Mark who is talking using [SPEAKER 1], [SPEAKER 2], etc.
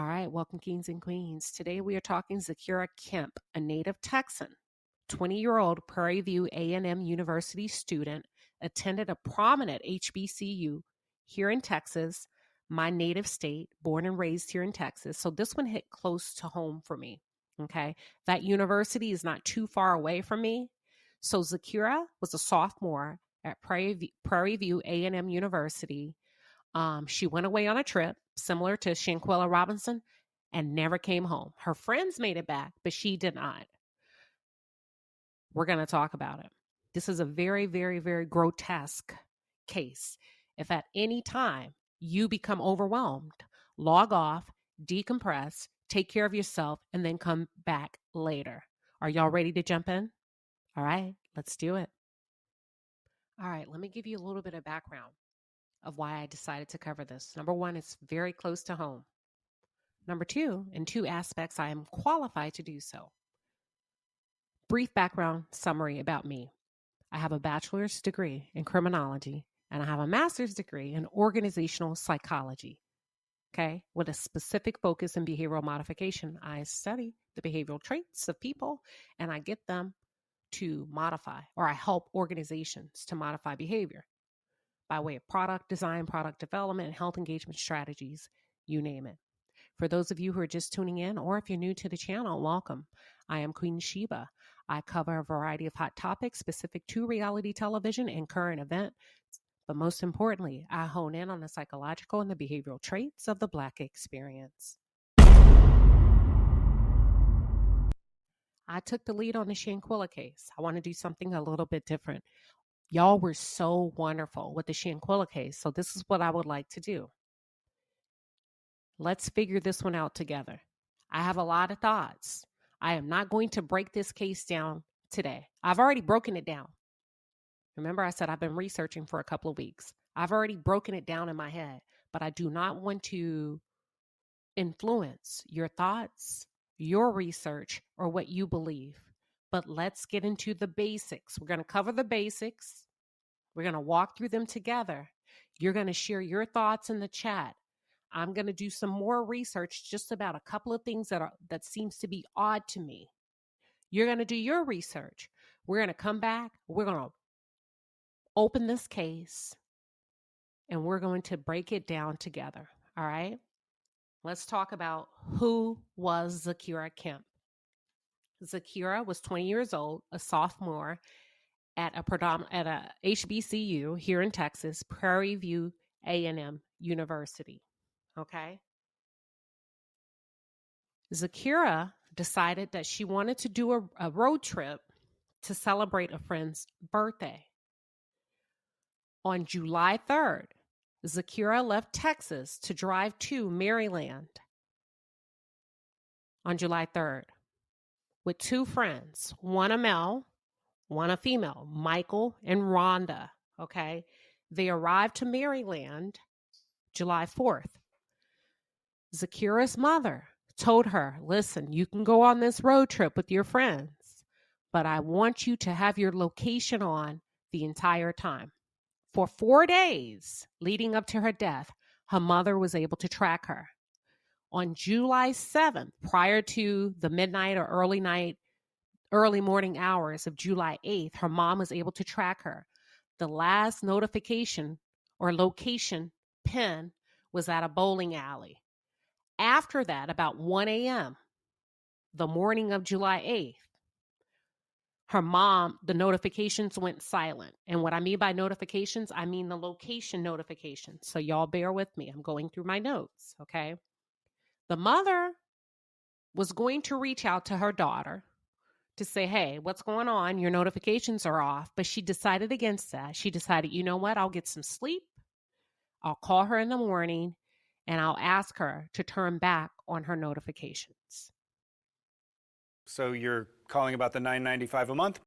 [SPEAKER 1] All right, welcome, kings and queens. Today we are talking Zakira Kemp, a native Texan, 20-year-old Prairie View A&M University student, attended a prominent HBCU here in Texas, my native state, born and raised here in Texas. So this one hit close to home for me. Okay, that university is not too far away from me. So Zakira was a sophomore at Prairie View A&M University. She went away on a trip similar to Shanquella Robinson and never came home. Her friends made it back, but she did not. We're going to talk about it. This is a very, very, very grotesque case. If at any time you become overwhelmed, log off, decompress, take care of yourself, and then come back later. Are y'all ready to jump in? All right, let's do it. All right, let me give you a little bit of background of why I decided to cover this. Number one, it's very close to home. Number two, in two aspects, I am qualified to do so. Brief background summary about me. I have a bachelor's degree in criminology and I have a master's degree in organizational psychology. Okay, with a specific focus in behavioral modification. I study the behavioral traits of people and I get them to modify, or I help organizations to modify behavior by way of product design, product development, and health engagement strategies, you name it. For those of you who are just tuning in, or if you're new to the channel, welcome. I am Queen Sheba. I cover a variety of hot topics specific to reality television and current events. But most importantly, I hone in on the psychological and the behavioral traits of the Black experience. I took the lead on the Shanquella case. I want to do something a little bit different. Y'all were so wonderful with the Shanquella case, so this is what I would like to do. Let's figure this one out together. I have a lot of thoughts. I am not going to break this case down today. I've already broken it down. Remember, I said I've been researching for a couple of weeks. I've already broken it down in my head, but I do not want to influence your thoughts, your research, or what you believe. But let's get into the basics. We're going to cover the basics. We're going to walk through them together. You're going to share your thoughts in the chat. I'm going to do some more research just about a couple of things that seems to be odd to me. You're going to do your research. We're going to come back. We're going to open this case and we're going to break it down together. All right. Let's talk about who was Zakira Kemp. Zakira was 20 years old, a sophomore at a HBCU here in Texas, Prairie View A&M University. Okay. Zakira decided that she wanted to do a road trip to celebrate a friend's birthday. On July 3rd, Zakira left Texas to drive to Maryland on July 3rd with two friends, one a male, one a female, Michael and Rhonda. Okay. They arrived to Maryland July 4th. Zakira's mother told her, listen, you can go on this road trip with your friends, but I want you to have your location on the entire time. For 4 days leading up to her death, her mother was able to track her. On July 7th, prior to the midnight or early morning hours of July 8th, her mom was able to track her. The last notification or location pin was at a bowling alley. After that, about 1 a.m., the morning of July 8th, her mom, the notifications went silent. And what I mean by notifications, I mean the location notifications. So y'all bear with me. I'm going through my notes, okay? The mother was going to reach out to her daughter to say, hey, what's going on? Your notifications are off. But she decided against that. She decided, you know what? I'll get some sleep. I'll call her in the morning and I'll ask her to turn back on her notifications.
[SPEAKER 2] So you're calling about the $9.95 a month?